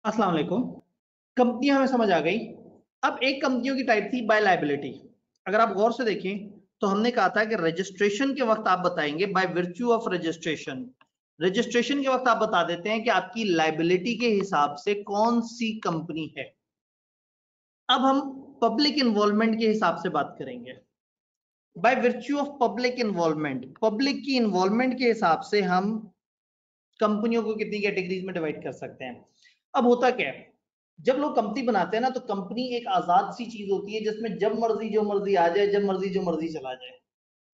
अस्सलाम वालेकुम। कंपनियां हमें समझ आ गई। अब एक कंपनियों की टाइप थी बाय लायबिलिटी। अगर आप गौर से देखें तो हमने कहा था कि रजिस्ट्रेशन के वक्त आप बताएंगे by virtue of registration. Registration के वक्त आप बता देते हैं कि आपकी लायबिलिटी के हिसाब से कौन सी कंपनी है। अब हम पब्लिक इन्वॉल्वमेंट के हिसाब से बात करेंगे। By virtue of public involvement, public की इन्वॉल्वमेंट के हिसाब से हम कंपनियों को कितनी कैटेगरीज में डिवाइड कर सकते हैं। अब होता क्या है, जब लोग कंपनी बनाते हैं ना, तो कंपनी एक आजाद सी चीज होती है जिसमें जब मर्जी जो मर्जी आ जाए, जब मर्जी जो मर्जी चला जाए।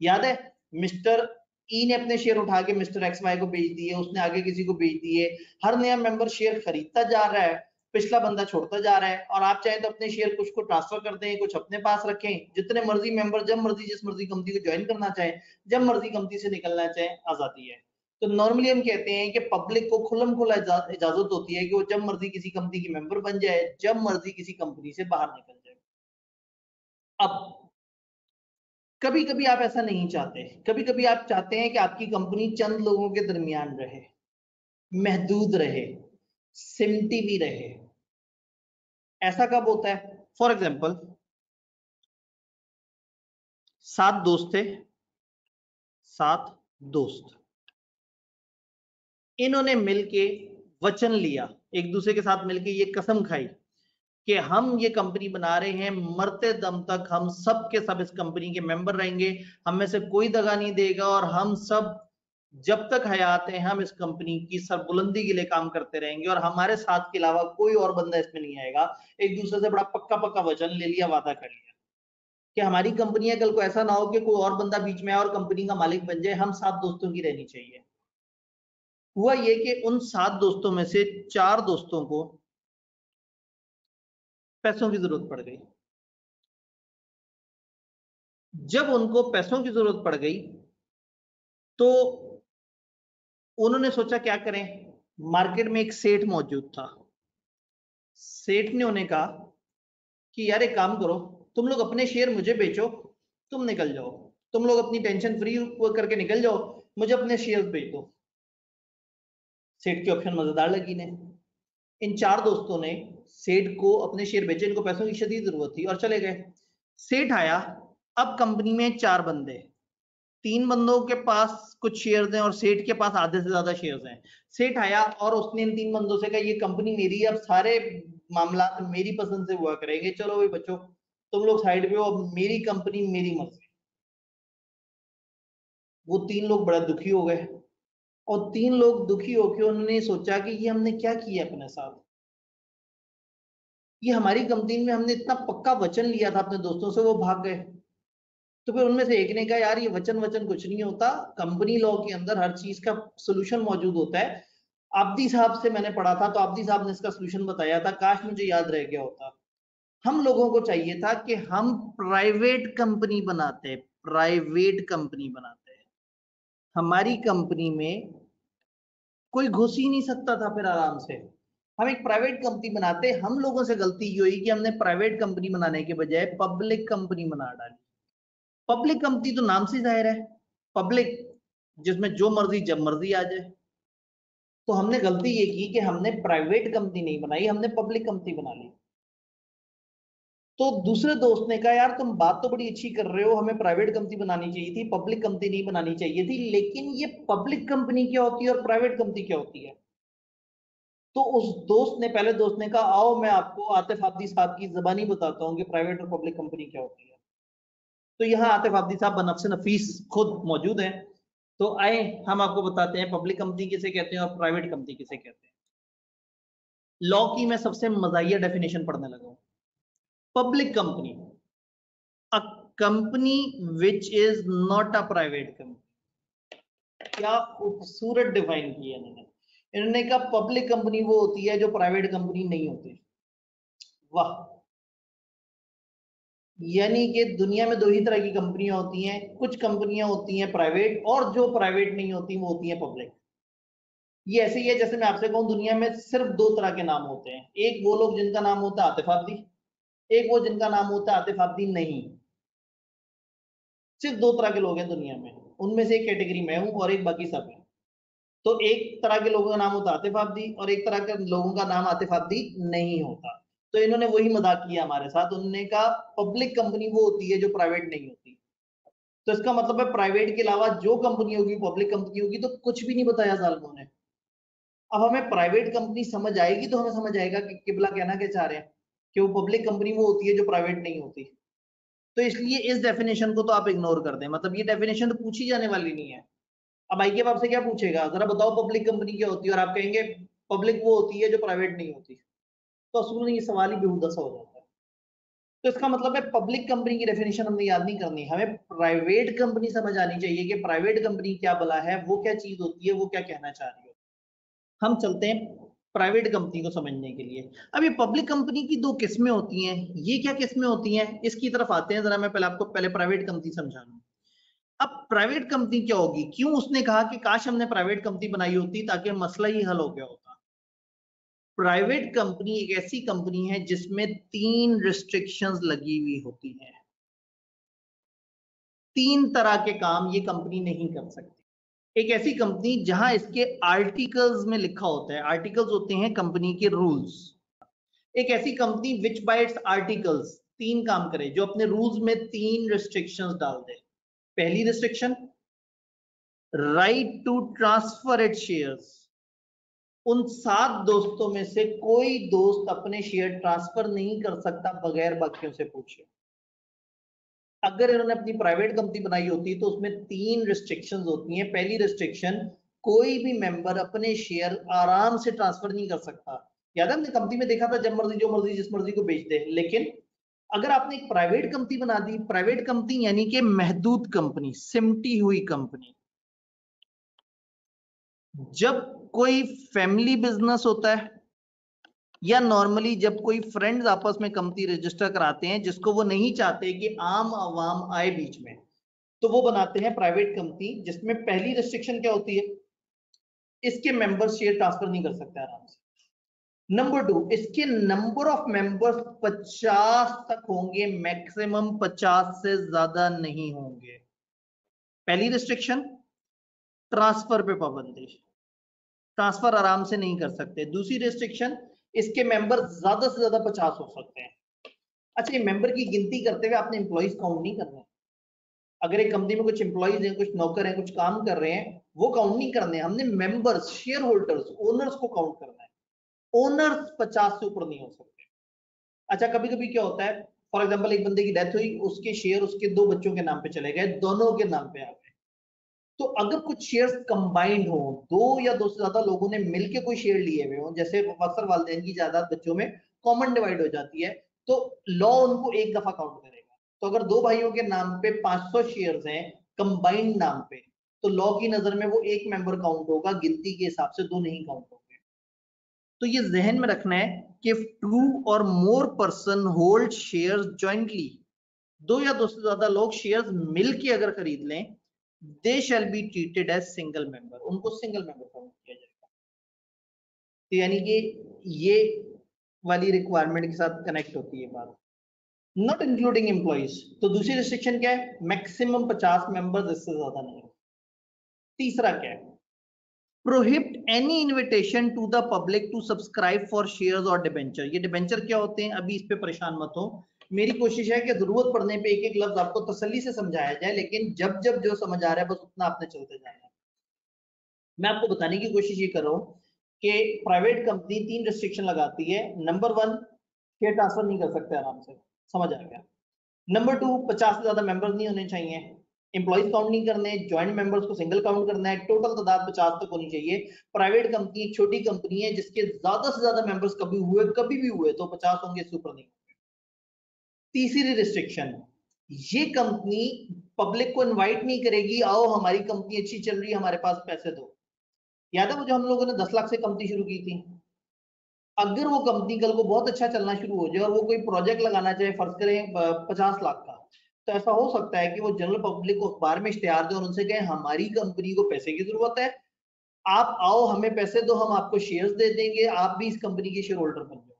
याद है, मिस्टर ई ने अपने शेयर उठा के मिस्टर एक्स वाई को बेच दिए, उसने आगे किसी को बेच दिए। हर नया मेंबर शेयर खरीदता जा रहा है, पिछला बंदा छोड़ता जा रहा है। और आप चाहे तो अपने शेयर कुछ को ट्रांसफर कर दें, कुछ अपने पास रखें। जितने मर्जी मेंबर जब मर्जी जिस मर्जी कंपनी को ज्वाइन करना चाहे, जब मर्जी कंपनी से निकलना चाहे, आजादी है। तो नॉर्मली हम कहते हैं कि पब्लिक को खुल्लम खुला इजाजत होती है कि वो जब मर्जी किसी कंपनी की मेंबर बन जाए, जब मर्जी किसी कंपनी से बाहर निकल जाए। अब कभी कभी आप ऐसा नहीं चाहते, कभी कभी आप चाहते हैं कि आपकी कंपनी चंद लोगों के दरमियान रहे, महदूद रहे, सिमटी भी रहे। ऐसा कब होता है? फॉर एग्जाम्पल, 7 दोस्त थे, 7 दोस्त, इन्होंने मिलके वचन लिया, एक दूसरे के साथ मिलके ये कसम खाई कि हम ये कंपनी बना रहे हैं, मरते दम तक हम सब के सब इस कंपनी के मेंबर रहेंगे, हम में से कोई दगा नहीं देगा, और हम सब जब तक हयात हैं हम इस कंपनी की सरबुलंदी के लिए काम करते रहेंगे, और हमारे साथ के अलावा कोई और बंदा इसमें नहीं आएगा। एक दूसरे से बड़ा पक्का पक्का वचन ले लिया, वादा कर लिया कि हमारी कंपनी है, कल को ऐसा ना हो कि कोई और बंदा बीच में आए और कंपनी का मालिक बन जाए, हम 7 दोस्तों की रहनी चाहिए। हुआ ये कि उन 7 दोस्तों में से 4 दोस्तों को पैसों की जरूरत पड़ गई। जब उनको पैसों की जरूरत पड़ गई तो उन्होंने सोचा क्या करें। मार्केट में एक सेठ मौजूद था। सेठ ने उन्हें कहा कि यार एक काम करो, तुम लोग अपने शेयर मुझे बेचो, तुम निकल जाओ, तुम लोग अपनी टेंशन फ्री करके निकल जाओ, मुझे अपने शेयर बेच दो। सेठ की ऑप्शन मजेदार लगी ने। इन 4 दोस्तों ने सेठ को अपने शेयर बेचे, इनको पैसों की शदीद जरूरत थी और चले गए। सेठ आया। अब कंपनी में 4 बंदे, 3 बंदों के पास कुछ शेयर्स हैं और सेठ के पास आधे से ज्यादा शेयर्स हैं। सेठ आया और उसने इन 3 बंदों से कहा ये कंपनी मेरी है, अब सारे मामला मेरी पसंद से हुआ करेंगे, चलो भाई बच्चों तुम लोग साइड पे हो, अब मेरी कंपनी मेरी मर्जी। वो 3 लोग बड़ा दुखी हो गए, और 3 लोग दुखी होकर उन्होंने सोचा कि ये हमने क्या किया अपने साथ। ये हमारी कंपनी में हमने इतना पक्का वचन लिया था अपने दोस्तों से, वो भाग गए। तो फिर उनमें से एक ने कहा यार ये वचन वचन कुछ नहीं होता, कंपनी लॉ के अंदर हर चीज का सोल्यूशन मौजूद होता है। आब्दी साहब से मैंने पढ़ा था, तो आब्दी साहब ने इसका सोल्यूशन बताया था, काश मुझे याद रह गया होता। हम लोगों को चाहिए था कि हम प्राइवेट कंपनी बनाते, प्राइवेट कंपनी बनाते, हमारी कंपनी में कोई घुस ही नहीं सकता था फिर आराम से। हम एक प्राइवेट कंपनी बनाते। हम लोगों से गलती ये हुई कि हमने प्राइवेट कंपनी बनाने के बजाय पब्लिक कंपनी बना डाली। पब्लिक कंपनी तो नाम से जाहिर है, पब्लिक, जिसमें जो मर्जी जब मर्जी आ जाए। तो हमने गलती ये की कि हमने प्राइवेट कंपनी नहीं बनाई, हमने पब्लिक कंपनी बना ली। तो दूसरे दोस्त ने कहा यार तुम बात तो बड़ी अच्छी कर रहे हो, हमें प्राइवेट कंपनी बनानी चाहिए थी, पब्लिक कंपनी नहीं बनानी चाहिए थी, लेकिन ये पब्लिक कंपनी क्या होती है और प्राइवेट कंपनी क्या होती है? तो उस दोस्त ने, पहले दोस्त ने कहा आओ मैं आपको आतिफ आब्दी साहब की जबानी बताता हूँ कि प्राइवेट और पब्लिक कंपनी क्या होती है। तो यहाँ आतिफ आब्दी साहब बनफ्स नफीस खुद मौजूद हैं। तो आए हम आपको बताते हैं पब्लिक कंपनी किसे कहते हैं और प्राइवेट कंपनी किसे कहते हैं। लॉ की मैं सबसे मजाहिया डेफिनेशन पढ़ने लगा हूँ। Public company, a company which is not a private company. क्या खूबसूरत डिफाइन किया इन्होंने। इन्होंने कहा पब्लिक कंपनी वो होती है जो प्राइवेट कंपनी नहीं होती। वाह। यानी कि दुनिया में 2 ही तरह की कंपनियां होती हैं, कुछ कंपनियां होती हैं प्राइवेट, और जो प्राइवेट नहीं होती वो होती हैं पब्लिक। ये ऐसे ही है जैसे मैं आपसे कहूं दुनिया में सिर्फ 2 तरह के नाम होते हैं, एक वो लोग जिनका नाम होता है आतिफ आब्दी, एक वो जिनका नाम होता है आतिफ आब्दी नहीं। सिर्फ 2 तरह के लोग हैं दुनिया में, उनमें से एक कैटेगरी मैं हूं और एक बाकी सब है। तो एक तरह के लोगों का नाम होता आतिफ आबदी और एक तरह के लोगों का नाम आतिफ आबदी नहीं होता। तो इन्होंने वही मजाक किया हमारे साथ, उन्होंने कहा पब्लिक कंपनी वो होती है जो प्राइवेट नहीं होती। तो इसका मतलब है प्राइवेट के अलावा जो कंपनी होगी पब्लिक कंपनी होगी, तो कुछ भी नहीं बताया जालिमों ने। अब हमें प्राइवेट कंपनी समझ आएगी तो हमें समझ आएगा कि किबला कहना क्या चाह रहे हैं, कि वो पब्लिक कंपनी वो होती है जो प्राइवेट नहीं होती। तो इसलिए इस डेफिनेशन को तो आप इग्नोर कर दें, मतलब ये डेफिनेशन तो पूछी जाने वाली नहीं है। अब आईके आपसे क्या पूछेगा, जरा बताओ पब्लिक कंपनी क्या होती है, और आप कहेंगे पब्लिक वो होती है जो प्राइवेट नहीं होती, तो असल में ये सवाल ही बेहुदा सा हो जाता है। तो इसका मतलब है पब्लिक कंपनी की डेफिनेशन हमने याद नहीं करनी, हमें प्राइवेट कंपनी समझ आनी चाहिए कि प्राइवेट कंपनी क्या भला है, वो क्या चीज होती है, वो क्या कहना चाह रही है। हम चलते हैं प्राइवेट कंपनी को समझने के लिए। अब ये पब्लिक कंपनी की दो किस्में होती हैं, ये क्या किस्में होती हैं इसकी तरफ आते हैं जरा। मैं पहले आपको प्राइवेट कंपनी समझा दूं। अब प्राइवेट कंपनी क्या होगी, क्यों उसने कहा कि काश हमने प्राइवेट कंपनी बनाई होती ताकि मसला ही हल हो गया होता। प्राइवेट कंपनी एक ऐसी कंपनी है जिसमें 3 रिस्ट्रिक्शंस लगी हुई होती हैं। 3 तरह के काम ये कंपनी नहीं कर सकती। एक ऐसी कंपनी जहां इसके आर्टिकल्स में लिखा होता है, आर्टिकल्स होते हैं कंपनी के रूल्स। एक ऐसी company which bye it's articles 3 काम करे, जो अपने रूल्स में 3 रिस्ट्रिक्शंस डाल दे। पहली restriction, right to transfer its shares. उन 7 दोस्तों में से कोई दोस्त अपने शेयर ट्रांसफर नहीं कर सकता बगैर बाकियों से पूछे। अगर इन्होंने अपनी प्राइवेट कंपनी बनाई होती तो उसमें 3 रिस्ट्रिक्शंस होती हैं। पहली रिस्ट्रिक्शन, कोई भी मेंबर अपने शेयर आराम से ट्रांसफर नहीं कर सकता। याद है हमने कंपनी में देखा था जब मर्जी जो मर्जी जिस मर्जी को बेच दे। लेकिन अगर आपने एक प्राइवेट कंपनी बना दी, प्राइवेट कंपनी यानी कि महदूद कंपनी, सिमटी हुई कंपनी, जब कोई फैमिली बिजनेस होता है या नॉर्मली जब कोई फ्रेंड्स आपस में कंपनी रजिस्टर कराते हैं जिसको वो नहीं चाहते कि आम आवाम आए बीच में, तो वो बनाते हैं प्राइवेट कंपनी, जिसमें पहली रिस्ट्रिक्शन क्या होती है, इसके मेंबर्स शेयर ट्रांसफर नहीं कर सकते आराम से। नंबर 2, इसके नंबर ऑफ मेंबर्स 50 तक होंगे, मैक्सिमम 50 से ज्यादा नहीं होंगे। पहली रिस्ट्रिक्शन, ट्रांसफर पे पाबंदी, ट्रांसफर आराम से नहीं कर सकते। दूसरी रिस्ट्रिक्शन, इसके मेंबर ज्यादा से ज्यादा 50 हो सकते हैं। अच्छा, ये मेंबर की गिनती करते हुए आपने एम्प्लॉइज काउंट नहीं करना। अगर एक कंपनी में कुछ एम्प्लॉइज हैं, कुछ नौकर हैं, कुछ काम कर रहे हैं, वो काउंट नहीं करने, हमने मेंबर्स, शेयर होल्डर्स, ओनर्स को काउंट करना है। ओनर्स 50 से ऊपर नहीं हो सकते। अच्छा, कभी कभी क्या होता है, फॉर एग्जांपल एक बंदे की डेथ हुई, उसके शेयर उसके 2 बच्चों के नाम पे चले गए, दोनों के नाम पे आ गए। तो अगर कुछ शेयर्स कंबाइंड हो, 2 या 2 से ज्यादा लोगों ने मिलकर कोई शेयर लिए हुए हो, जैसे अक्सर वालिदैन की जायदाद बच्चों में कॉमन डिवाइड हो जाती है, तो लॉ उनको एक दफा काउंट करेगा। तो अगर 2 भाइयों के नाम पे 500 शेयर्स हैं कंबाइंड नाम पे, तो लॉ की नजर में वो एक मेंबर काउंट होगा, गिनती के हिसाब से 2 नहीं काउंट होंगे। तो ये जहन में रखना है कि 2 और more person hold shares jointly, 2 या 2 से ज्यादा लोग शेयर्स मिलके अगर खरीद लें, they shall be treated as single member, उनको सिंगल मेंबर काउंट किया जाएगा। तो यानी कि ये वाली रिक्वायरमेंट के साथ कनेक्ट होती है बात, नॉट इंक्लूडिंग एम्प्लॉइज। तो दूसरी रिस्ट्रिक्शन क्या है, मैक्सिमम 50 मेंबर्स, इससे ज्यादा नहीं। तीसरा क्या है, prohibit any invitation to the public to subscribe for shares और डिबेंचर। ये डिबेंचर क्या होते हैं अभी इस पे परेशान मत हो, मेरी कोशिश है कि जरूरत पड़ने पे एक एक लफ्ज आपको तसल्ली से समझाया जाए, लेकिन जब जब जो समझ आ रहा है बस उतना आपने चलते जाना है। मैं आपको बताने की कोशिश ये कर रहा हूँ कि प्राइवेट कंपनी 3 रिस्ट्रिक्शन लगाती है। नंबर 1, शेयर ट्रांसफर नहीं कर सकते आराम से, समझ आ गया। नंबर 2, 50 से ज्यादा मेंबर्स नहीं होने चाहिए, एम्प्लॉइज काउंट नहीं करने, ज्वाइंट मेंबर्स को सिंगल काउंट करना है, टोटल तादाद 50 तक होनी चाहिए। प्राइवेट कंपनी एक छोटी कंपनी है जिसके ज्यादा से ज्यादा मेंबर्स कभी भी हुए तो 50 होंगे, इससे ऊपर नहीं होंगे। तीसरी रिस्ट्रिक्शन, ये कंपनी पब्लिक को इनवाइट नहीं करेगी, आओ हमारी कंपनी अच्छी चल रही है, हमारे पास पैसे दो। याद है वो जो हम लोगों ने 10 लाख से कंपनी शुरू की थी, अगर वो कंपनी कल को बहुत अच्छा चलना शुरू हो जाए और वो कोई प्रोजेक्ट लगाना चाहे, फर्ज करें 50 लाख का, तो ऐसा हो सकता है कि वो जनरल पब्लिक को अखबार में इश्तेहार दें और उनसे कहें हमारी कंपनी को पैसे की जरूरत है, आप आओ हमें पैसे दो, हम आपको शेयर्स दे देंगे, आप भी इस कंपनी के शेयर होल्डर बन जाओ।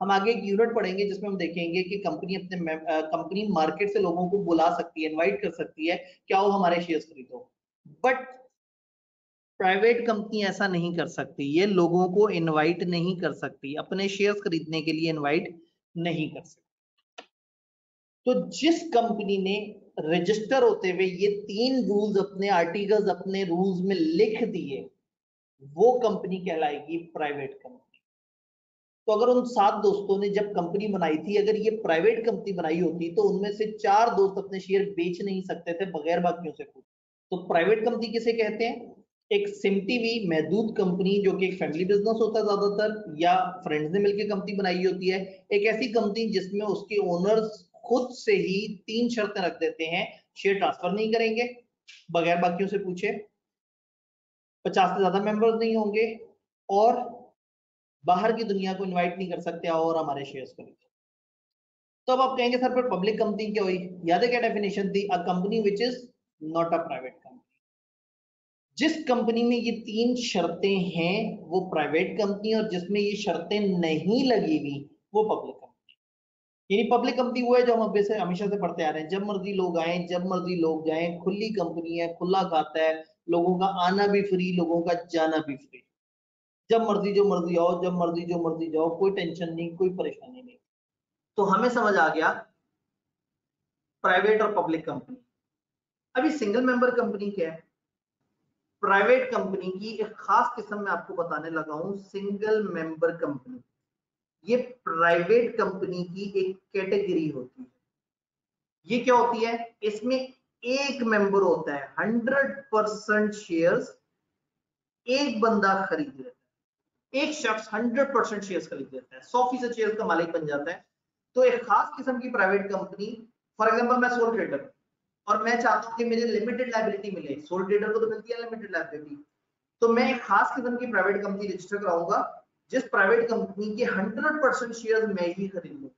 हम आगे एक यूनिट पढ़ेंगे जिसमें हम देखेंगे कि कंपनी अपने कंपनी मार्केट से लोगों को बुला सकती है, इनवाइट कर सकती है कि आओ हमारे शेयर्स खरीदो। बट प्राइवेट कंपनी ऐसा नहीं कर सकती, ये लोगों को इनवाइट नहीं कर सकती, अपने शेयर्स खरीदने के लिए इनवाइट नहीं कर सकती। तो जिस कंपनी ने रजिस्टर होते हुए ये 3 रूल्स अपने आर्टिकल्स अपने रूल्स में लिख दिए, वो कंपनी कहलाएगी प्राइवेट कंपनी। तो अगर उन 7 दोस्तों ने जब कंपनी बनाई थी, अगर ये प्राइवेट कंपनी बनाई होती तो उनमें से 4 दोस्त अपने शेयर बेच नहीं सकते थे बगैर बाकियों से पूछे। तो प्राइवेट कंपनी किसे कहते हैं? एक सिमटीवी महदूद कंपनी जो कि एक फैमिली बिजनेस होता है ज्यादातर, या फ्रेंड्स ने मिलकर कंपनी बनाई होती है। एक ऐसी कंपनी जिसमें उसके ओनर्स खुद से ही 3 शर्तें रख देते हैं, शेयर ट्रांसफर नहीं करेंगे बगैर बाकियों से पूछे, 50 से ज्यादा मेंबर्स नहीं होंगे, और बाहर की दुनिया को इनवाइट नहीं कर सकते और हमारे शेयर्स खरीदो। तो अब आप कहेंगे सर पर पब्लिक कंपनी क्या हुई? याद है क्या डेफिनेशन थी? A company which is not a private company. जिस कंपनी में ये 3 शर्तें हैं वो प्राइवेट कंपनी, और जिसमें ये शर्तें नहीं लगी हुई वो पब्लिक कंपनी। यानी पब्लिक कंपनी वो है जो हम से हमेशा से पढ़ते आ रहे हैं, जब मर्जी लोग आए जब मर्जी लोग जाएं, खुली कंपनी है, खुला खाता है, लोगों का आना भी फ्री, लोगों का जाना भी फ्री, जब मर्जी जो मर्जी आओ, जब मर्जी जो मर्जी जाओ, कोई टेंशन नहीं, कोई परेशानी नहीं। तो हमें समझ आ गया प्राइवेट और पब्लिक कंपनी। अभी सिंगल मेंबर कंपनी क्या है? प्राइवेट कंपनी की एक खास किस्म में आपको बताने लगा हूं, सिंगल मेंबर कंपनी। ये प्राइवेट कंपनी की एक कैटेगरी होती है। ये क्या होती है? इसमें एक मेंबर होता है, 100% शेयर्स एक बंदा खरीद लेता है, एक शख्स 100% शेयर्स खरीद लेता है, 100% शेयर्स का मालिक बन जाता है। तो एक खास किस्म की प्राइवेट कंपनी, फॉर एग्जांपल मैं सोल ट्रेडर और मैं चाहता हूं कि मुझे लिमिटेड लायबिलिटी मिले, सोल ट्रेडर को तो मिलती है लिमिटेड लायबिलिटी, तो मैं एक खास किस्म की प्राइवेट कंपनी रजिस्टर कराऊंगा जिस प्राइवेट कंपनी के 100% शेयर्स मैं ही खरीदूंगा,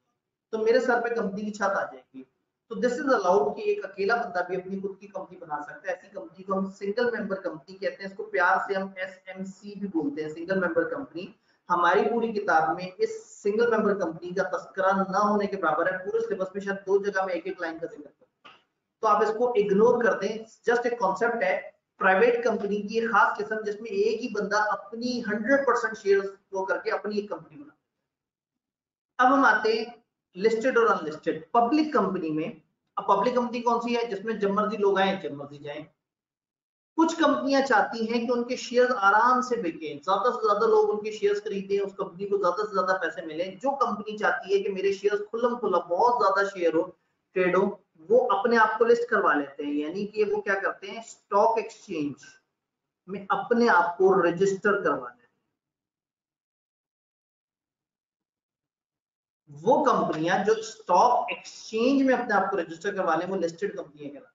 तो मेरे सर पे कंपनी की छत आ जाएगी। तो दिस इज अलाउड कि एक अकेला बंदा भी अपनी खुद की कंपनी बना सकता है। ऐसी कंपनी को हम सिंगल मेंबर कंपनी कहते हैं, इसको प्यार से हम एसएमसी भी बोलते हैं, सिंगल मेंबर कंपनी। हमारी पूरी किताब में इस सिंगल मेंबर कंपनी का तस्करा ना होने के बराबर है, पूरे सिलेबस में शायद 2 जगह में एक लाइन का जिक्र करता हूं, तो आप इसको इग्नोर कर दें। जस्ट एक कॉन्सेप्ट है, प्राइवेट कंपनी की एक खास किस्म जिसमें एक ही बंदा अपनी 100% शेयर्स को करके अपनी एक कंपनी बना। अब हम आते हैं लिस्टेड और अनलिस्टेड पब्लिक कंपनी में। अब पब्लिक कंपनी कौन सी है? जिसमें जब मर्जी लोग आए जब मर्जी जाएं। कुछ कंपनियां चाहती हैं कि उनके शेयर्स आराम से बिके, ज्यादा से ज्यादा लोग उनके शेयर्स खरीदें, उस कंपनी को ज्यादा से ज्यादा पैसे मिले। जो कंपनी चाहती है कि मेरे शेयर्स खुल्लम खुल्ला बहुत ज्यादा शेयर हो, ट्रेड हो, वो अपने आप को लिस्ट करवा लेते हैं, यानी कि वो क्या करते हैं, स्टॉक एक्सचेंज में अपने आप को रजिस्टर करवा लेते हैं। वो कंपनियां जो स्टॉक एक्सचेंज में अपने आप को रजिस्टर करवा लें वो लिस्टेड कंपनियां कहलाती हैं।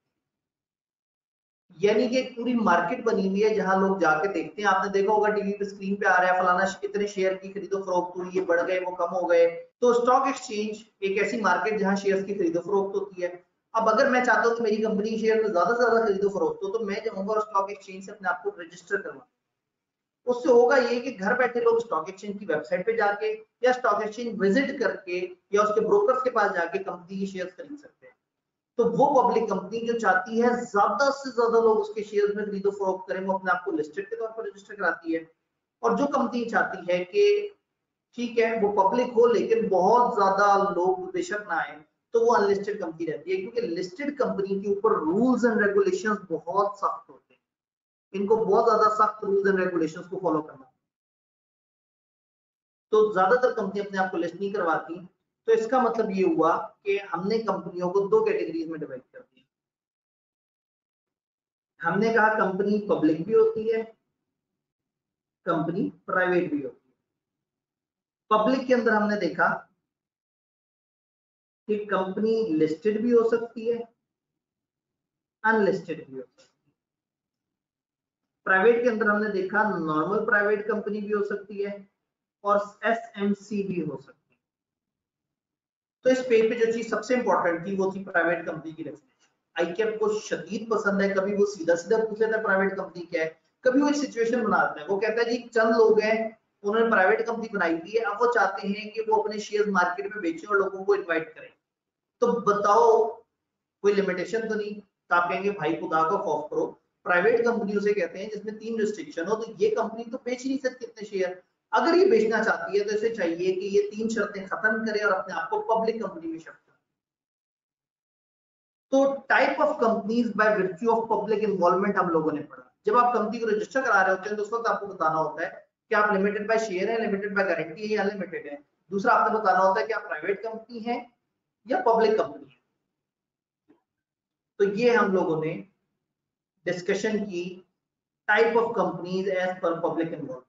यानी कि पूरी मार्केट बनी हुई है जहां लोग जाके देखते हैं। आपने देखा होगा टीवी पे स्क्रीन पे आ रहा है फलाना इतने शेयर की खरीदो फरोख्त हुई, ये बढ़ गए वो कम हो गए। तो स्टॉक एक्सचेंज एक ऐसी मार्केट जहां शेयर्स की खरीदो फरोख्त होती है। अब अगर मैं चाहता हूं कि मेरी कंपनी शेयर में ज्यादा से ज्यादा खरीदो फरोख्त हो, तो मैं जाऊंगा और स्टॉक एक्सचेंज से अपने आप को रजिस्टर करवा। उससे होगा ये कि घर बैठे लोग स्टॉक एक्सचेंज की वेबसाइट पे जाके या स्टॉक एक्सचेंज विजिट करके या उसके ब्रोकर्स के पास जाके कंपनी के शेयर खरीद सकते हैं। तो वो पब्लिक कंपनी जो चाहती है ज्यादा से ज्यादा लोग उसके शेयर में खरीदो फरोख्त करें, वो अपने आप को लिस्टेड के तौर पर रजिस्टर कराती है। और जो कंपनी चाहती है कि ठीक है वो पब्लिक हो लेकिन बहुत ज्यादा लोग बेशक ना आए, तो वो अनलिस्टेड कंपनी रहती है, क्योंकि लिस्टेड कंपनी के ऊपर रूल्स एंड रेगुलेशंस बहुत सख्त होते हैं, इनको बहुत ज्यादा सख्त रूल्स एंड रेगुलेशंस को फॉलो करना। तो ज्यादातर कंपनी अपने आप को लिस्ट नहीं करवाती। तो इसका मतलब ये हुआ कि हमने कंपनियों को 2 कैटेगरीज में डिवाइड कर दिया। हमने कहा कंपनी पब्लिक भी होती है, कंपनी प्राइवेट भी होती है। पब्लिक के अंदर हमने देखा कि कंपनी लिस्टेड भी हो सकती है, अनलिस्टेड भी हो सकती है। प्राइवेट के अंदर हमने देखा नॉर्मल प्राइवेट कंपनी भी हो सकती है और एसएमसी भी हो सकती है। तो इस पेज पे जो चीज सबसे इंपॉर्टेंट थी वो थी प्राइवेट कंपनी की डेफिनेशन। आईकेएप को शदीद पसंद है, कभी वो सीधा सीधा पूछ लेता है प्राइवेट कंपनी क्या है, कभी वो एक सिचुएशन बनाते हैं। वो कहता है जी चंद लोग हैं, उन्होंने प्राइवेट कंपनी बनाई हुई है, अब वो चाहते हैं कि वो अपने शेयर मार्केट में बेचें और लोगों को इन्वाइट करें। तो बताओ कोई लिमिटेशन तो नहीं? तो आप कहेंगे भाई खुदा का खौफ करो, प्राइवेट कंपनी उसे कहते हैं जिसमें 3 रिस्ट्रिक्शन हो, तो ये कंपनी तो बेच नहीं सकती इतने शेयर। अगर ये बेचना चाहती है तो इसे चाहिए कि ये 3 शर्तें खत्म करे और अपने आप को पब्लिक कंपनी में शिफ्ट करे। तो type of companies by virtue of public involvement हम लोगों ने पढ़ा। जब आप कंपनी को रजिस्टर करा रहे होते हैं तो उस वक्त आपको बताना होता है कि आप लिमिटेड बाय शेयर है, लिमिटेड बाय गारंटी है या अनलिमिटेड है। दूसरा आपको बताना होता है कि आप प्राइवेट कंपनी है या पब्लिक कंपनी है। तो ये हम लोगों ने डिस्कशन की type of companies as per public involvement.